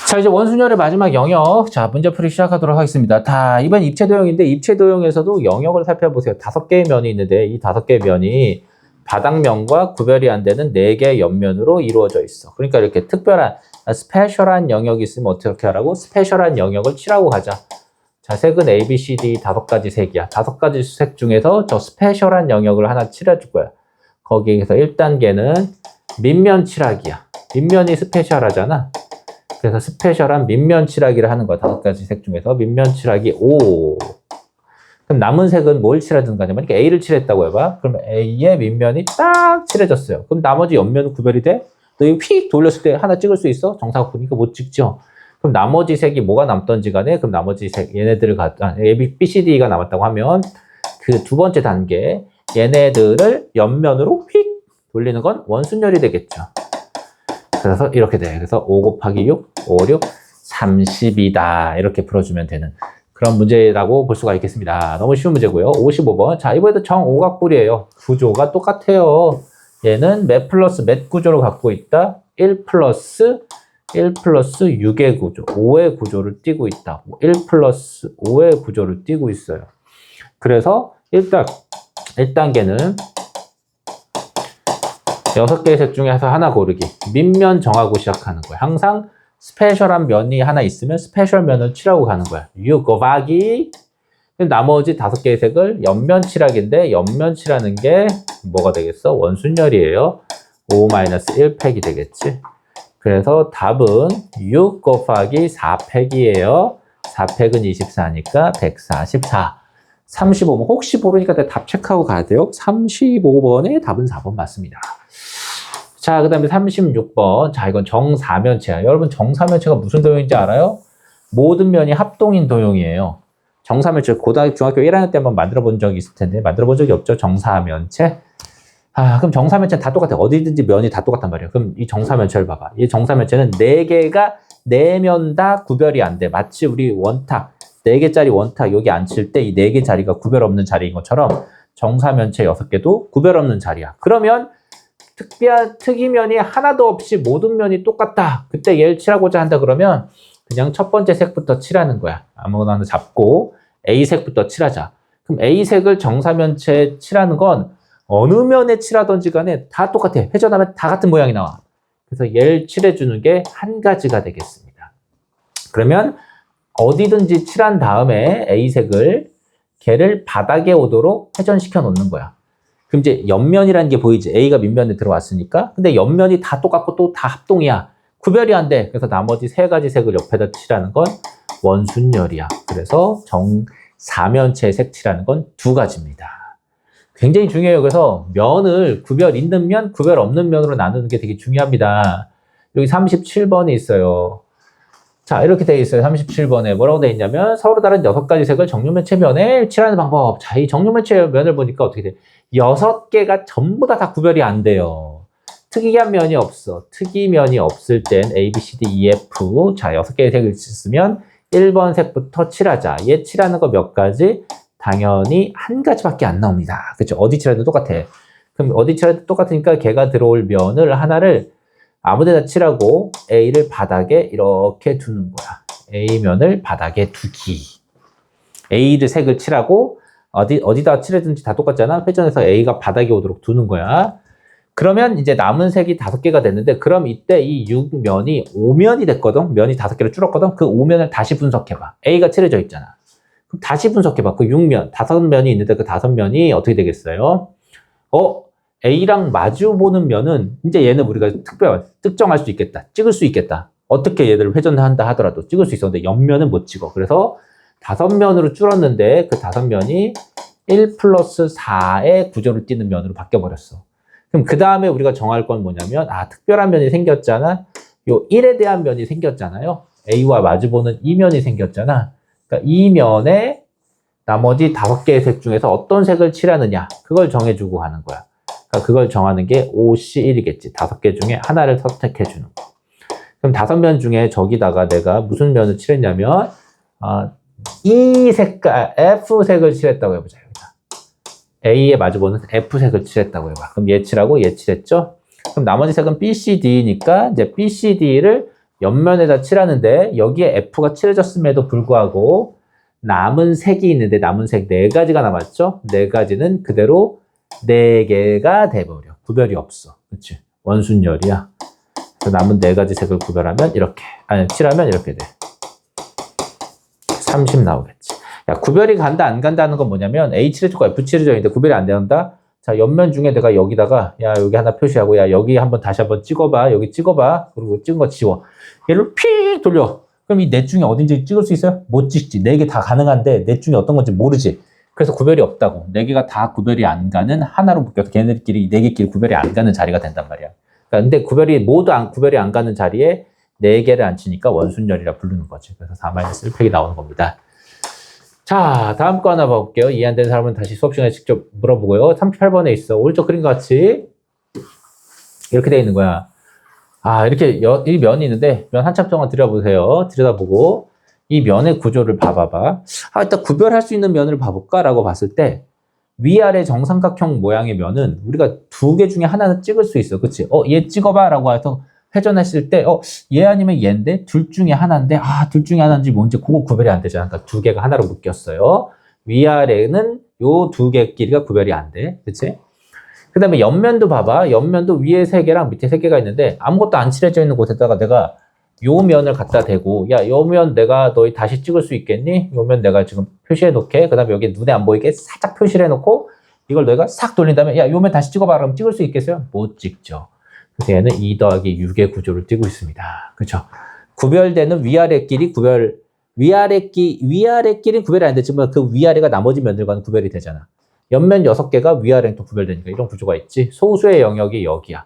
자, 이제 원순열의 마지막 영역. 자, 문제풀이 시작하도록 하겠습니다. 이번 입체도형인데, 입체도형에서도 영역을 살펴보세요. 5개의 면이 있는데, 이 5개의 면이 바닥면과 구별이 안 되는 4개의 옆면으로 이루어져 있어. 그러니까 이렇게 특별한, 스페셜한 영역이 있으면 어떻게 하라고? 스페셜한 영역을 칠하고 가자. 자, 색은 A, B, C, D 5가지 색이야. 5가지 색 중에서 저 스페셜한 영역을 하나 칠해줄 거야. 거기에서 1단계는 밑면 칠하기야. 밑면이 스페셜하잖아. 그래서 스페셜한 밑면 칠하기를 하는 거야. 5가지 색 중에서 밑면 칠하기 5. 그럼 남은 색은 뭘 칠하든 간에 만약에 A를 칠했다고 해봐. 그러면 A의 밑면이 딱 칠해졌어요. 그럼 나머지 옆면은 구별이 돼? 너 이거 휙 돌렸을 때 하나 찍을 수 있어? 정사각보니까 못 찍죠. 그럼 나머지 색이 뭐가 남던지 간에 그럼 나머지 색 얘네들을 A, B, C, D가 남았다고 하면 그 두 번째 단계 얘네들을 옆면으로 휙 돌리는 건 원순열이 되겠죠. 그래서 이렇게 돼. 그래서 5 곱하기 6, 5, 6, 30이다. 이렇게 풀어주면 되는 그런 문제라고 볼 수가 있겠습니다. 너무 쉬운 문제고요. 55번. 자, 이번에도 정오각뿔이에요. 구조가 똑같아요. 얘는 몇 플러스 몇 구조를 갖고 있다? 1 플러스 6의 구조, 5의 구조를 띠고 있다. 1 플러스 5의 구조를 띠고 있어요. 그래서 1단계는 6개의 색 중에서 하나 고르기. 밑면 정하고 시작하는 거야. 항상 스페셜한 면이 하나 있으면 스페셜 면을 칠하고 가는 거야. 6 곱하기 나머지 5개의 색을 옆면 칠하기인데 옆면 칠하는 게 뭐가 되겠어? 원순열이에요. 5-1 팩이 되겠지. 그래서 답은 6 곱하기 4 팩이에요. 4 팩은 24니까 144. 35번 혹시 모르니까 답 체크하고 가야 돼요. 35번의 답은 4번 맞습니다. 자, 그 다음에 36번. 자, 이건 정사면체야. 여러분, 정사면체가 무슨 도형인지 알아요? 모든 면이 합동인 도형이에요. 정사면체, 고등학교, 중학교 1학년 때 한번 만들어 본 적이 있을 텐데, 만들어 본 적이 없죠? 정사면체. 그럼 정사면체는 다 똑같아. 어디든지 면이 다 똑같단 말이에요. 그럼 이 정사면체를 봐봐. 이 정사면체는 4개가 4면 다 구별이 안 돼. 마치 우리 원탁, 4개짜리 원탁 여기 앉힐 때 이 4개 자리가 구별 없는 자리인 것처럼 정사면체 6개도 구별 없는 자리야. 그러면 특이면이 하나도 없이 모든 면이 똑같다. 그때 얘를 칠하고자 한다 그러면 그냥 첫 번째 색부터 칠하는 거야. 아무거나 하나 잡고 A색부터 칠하자. 그럼 A색을 정사면체에 칠하는 건 어느 면에 칠하던지 간에 다 똑같아. 회전하면 다 같은 모양이 나와. 그래서 얘를 칠해주는 게 한 가지가 되겠습니다. 그러면 어디든지 칠한 다음에 A색을 걔를 바닥에 오도록 회전시켜 놓는 거야. 그럼 이제 옆면이라는 게 보이지. A가 밑면에 들어왔으니까. 근데 옆면이 다 똑같고 또 다 합동이야. 구별이 안 돼. 그래서 나머지 3가지 색을 옆에다 칠하는 건 원순열이야. 그래서 정사면체 색 칠하는 건 2가지입니다. 굉장히 중요해요. 그래서 면을 구별 있는 면, 구별 없는 면으로 나누는 게 되게 중요합니다. 여기 37번이 있어요. 자, 이렇게 되어 있어요. 37번에 뭐라고 되어 있냐면 서로 다른 6가지 색을 정육면체 면에 칠하는 방법. 자, 이 정육면체 면을 보니까 어떻게 돼? 6개가 전부 다 구별이 안 돼요. 특이한 면이 없어. 특이면이 없을 땐 A, B, C, D, E, F. 자, 6개의 색을 쓰면 1번 색부터 칠하자. 얘 칠하는 거 몇 가지? 당연히 한 가지밖에 안 나옵니다. 그렇죠? 어디 칠해도 똑같아. 그럼 어디 칠해도 똑같으니까 걔가 들어올 면을 하나를 아무데나 칠하고 A를 바닥에 이렇게 두는 거야. A면을 바닥에 두기. A를 색을 칠하고 어디다 칠해든지 다 똑같잖아. 회전해서 A가 바닥에 오도록 두는 거야. 그러면 이제 남은 색이 5개가 됐는데 그럼 이때 이 6면이 5면이 됐거든. 면이 5개로 줄었거든. 그 5면을 다시 분석해봐. A가 칠해져 있잖아. 그럼 다시 분석해봐. 그 6면, 5면이 있는데 그 5면이 어떻게 되겠어요? A랑 마주 보는 면은 이제 얘는 우리가 특정할 수 있겠다. 찍을 수 있겠다. 어떻게 얘들을 회전한다 하더라도 찍을 수 있었는데 옆면은 못 찍어. 그래서 5면으로 줄었는데 그 5면이 1 플러스 4의 구조를 띠는 면으로 바뀌어버렸어. 그럼 그 다음에 우리가 정할 건 뭐냐면 특별한 면이 생겼잖아. 요 1에 대한 면이 생겼잖아요. A와 마주보는 이 면이 생겼잖아. 그러니까 이 면에 나머지 5개의 색 중에서 어떤 색을 칠하느냐 그걸 정해주고 하는 거야. 그러니까 그걸 정하는 게 OC1이겠지. 5개 중에 하나를 선택해 주는 거. 그럼 5면 중에 저기다가 내가 무슨 면을 칠했냐면 이 색깔 F색을 칠했다고 해보자. 여기다. A에 마주보는 F색을 칠했다고 해봐. 그럼 얘 칠하고 얘 칠했죠? 그럼 나머지 색은 B, C, D니까 이제 B, C, D를 옆면에다 칠하는데 여기에 F가 칠해졌음에도 불구하고 남은 색이 있는데 남은 색 4가지가 남았죠? 4가지는 그대로 4개가 돼버려. 구별이 없어. 그치? 원순열이야. 그래서 남은 4가지 색을 구별하면 이렇게, 아니, 칠하면 이렇게 돼. 30 나오겠지. 야, 구별이 간다, 안 간다는 건 뭐냐면 A 칠해졌고 F 칠해져 있는데 구별이 안 된다? 자, 옆면 중에 내가 여기다가, 야, 여기 하나 표시하고, 야, 여기 한번 다시 한번 찍어봐. 여기 찍어봐. 그리고 찍은 거 지워. 얘를 픽 돌려. 그럼 이 넷 중에 어딘지 찍을 수 있어요? 못 찍지. 4개 다 가능한데, 넷 중에 어떤 건지 모르지. 그래서 구별이 없다고. 4개가 다 구별이 안 가는 하나로 묶여서 걔네들끼리, 4개끼리 구별이 안 가는 자리가 된단 말이야. 그러니까 근데 구별이 안 가는 자리에 4개를 안 치니까 원순열이라 부르는 거지. 그래서 4-1팩이 나오는 겁니다. 자, 다음 거 하나 봐볼게요. 이해 안 되는 사람은 다시 수업 시간에 직접 물어보고요. 38번에 있어. 오른쪽 그림 같이 이렇게 돼 있는 거야. 아, 이렇게 이 면이 있는데 면 한참 동안 들여다보고 이 면의 구조를 봐봐봐. 아, 일단 구별할 수 있는 면을 봐볼까라고 봤을 때 위아래 정삼각형 모양의 면은 우리가 2개 중에 하나는 찍을 수 있어. 그치? 얘 찍어봐라고 해서 회전했을 때, 얘 아니면 얘인데, 둘 중에 하나인데, 둘 중에 하나인지 뭔지 그거 구별이 안 되잖아. 그러니까 2개가 하나로 묶였어요. 위아래는 요 2개끼리가 구별이 안 돼. 그치? 그 다음에 옆면도 봐봐. 옆면도 위에 3개랑 밑에 3개가 있는데, 아무것도 안 칠해져 있는 곳에다가 내가 요 면을 갖다 대고, 야, 요 면 내가 너희 다시 찍을 수 있겠니? 요 면 내가 지금 표시해 놓게. 그 다음에 여기 눈에 안 보이게 살짝 표시를 해 놓고, 이걸 너희가 싹 돌린 다음에, 야, 요 면 다시 찍어봐. 그럼 찍을 수 있겠어요? 못 찍죠. 그래서 얘는 2 더하기 6의 구조를 띠고 있습니다. 그렇죠? 구별되는 위아래끼리 위아래끼리 구별이 안 되지만 그 위아래가 나머지 면들과는 구별이 되잖아. 옆면 6개가 위아래랑 또 구별되니까 이런 구조가 있지. 소수의 영역이 여기야.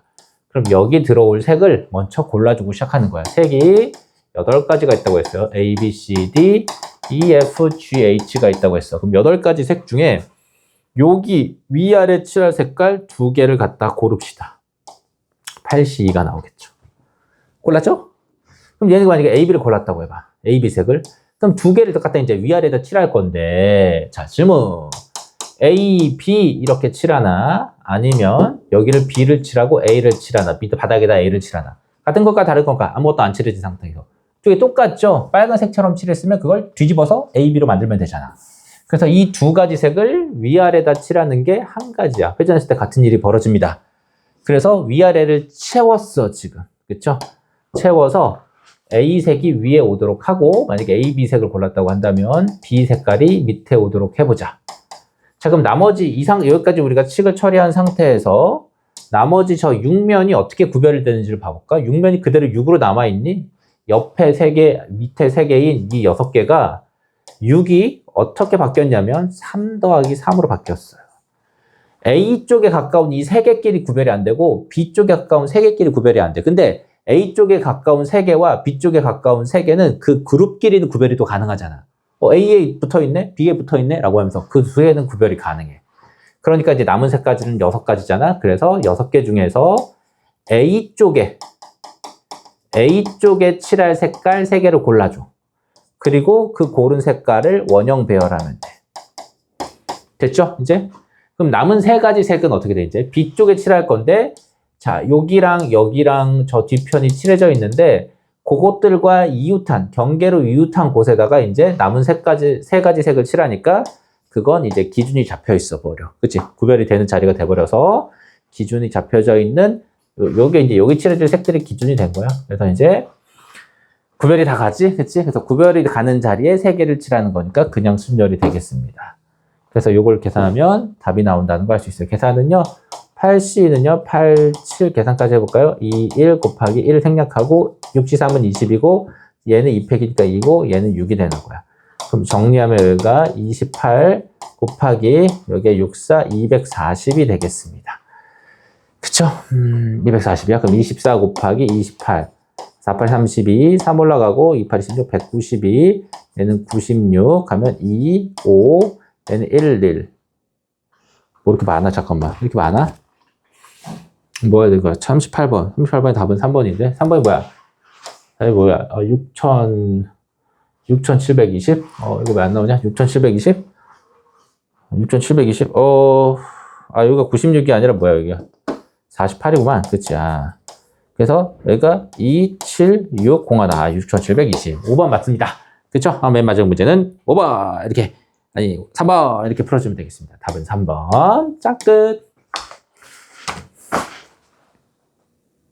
그럼 여기 들어올 색을 먼저 골라주고 시작하는 거야. 색이 8가지가 있다고 했어요. A, B, C, D, E, F, G, H가 있다고 했어. 그럼 8가지 색 중에 여기 위아래 칠할 색깔 2개를 갖다 고릅시다. 8C2가 나오겠죠. 골랐죠? 그럼 얘는 만약에 A, B를 골랐다고 해봐. A, B 색을. 그럼 2개를 더 갖다 이제 위아래에다 칠할 건데, 자, 질문. A, B 이렇게 칠하나? 아니면 여기를 B를 칠하고 A를 칠하나? 밑에 바닥에다 A를 칠하나? 같은 것과 다른 건가? 아무것도 안 칠해진 상태에서. 쪽이 똑같죠? 빨간색처럼 칠했으면 그걸 뒤집어서 A, B로 만들면 되잖아. 그래서 이 2가지 색을 위아래에다 칠하는 게 한 가지야. 회전했을 때 같은 일이 벌어집니다. 그래서 위아래를 채웠어, 지금. 그쵸? 채워서 A색이 위에 오도록 하고, 만약에 A, B색을 골랐다고 한다면 B 색깔이 밑에 오도록 해보자. 자, 그럼 나머지 여기까지 우리가 칙을 처리한 상태에서 나머지 저 6면이 어떻게 구별이 되는지를 봐볼까? 6면이 그대로 6으로 남아있니? 옆에 3개, 밑에 3개인 이 6개가 6이 어떻게 바뀌었냐면 3 더하기 3으로 바뀌었어요. A 쪽에 가까운 이 3개끼리 구별이 안 되고 B 쪽에 가까운 3개끼리 구별이 안 돼. 근데 A 쪽에 가까운 3개와 B 쪽에 가까운 3개는 그 그룹끼리는 구별이 또 가능하잖아. A에 붙어있네? B에 붙어있네? 라고 하면서 그 2개는 구별이 가능해. 그러니까 이제 남은 색까지는 6가지잖아. 그래서 6개 중에서 A 쪽에 칠할 색깔 3개를 골라줘. 그리고 그 고른 색깔을 원형 배열하면 돼. 됐죠? 이제? 그럼 남은 3가지 색은 어떻게 돼, 이제? B 쪽에 칠할 건데, 자, 여기랑 저 뒤편이 칠해져 있는데, 그것들과 경계로 이웃한 곳에다가 이제 남은 3가지 색을 칠하니까, 그건 이제 기준이 잡혀 있어 버려. 그치? 구별이 되는 자리가 돼버려서, 기준이 잡혀져 있는, 여기 칠해질 색들이 기준이 된 거야. 그래서 이제, 구별이 다 가지? 그치? 그래서 구별이 가는 자리에 3개를 칠하는 거니까 그냥 순열이 되겠습니다. 그래서 이걸 계산하면 답이 나온다는 걸 알 수 있어요. 계산은요, 8C는요, 8, 7 계산까지 해볼까요? 2, 1 곱하기 1 생략하고, 6C3은 20이고, 얘는 2팩이니까 2고, 얘는 6이 되는 거야. 그럼 정리하면 여기가 28 곱하기, 여기에 6, 4, 240이 되겠습니다. 그쵸? 240이야. 그럼 24 곱하기 28. 4, 8, 32, 3 올라가고, 2, 8, 26, 192, 얘는 96, 하면 2, 5, 얘는 1, 1. 뭐 이렇게 많아? 잠깐만. 이렇게 많아? 뭐야, 이거? 38번. 38번의 답은 3번인데? 3번이 뭐야? 답이 뭐야? 6720? 이거 왜 안 나오냐? 6720? 6720? 여기가 96이 아니라 뭐야, 여기가? 48이구만. 그치? 그래서 그래서 여기가 2, 7, 6, 0 하나, 6720. 5번 맞습니다. 그쵸? 맨 마지막 문제는 5번 이렇게, 아니 3번 이렇게 풀어주면 되겠습니다. 답은 3번. 자, 끝.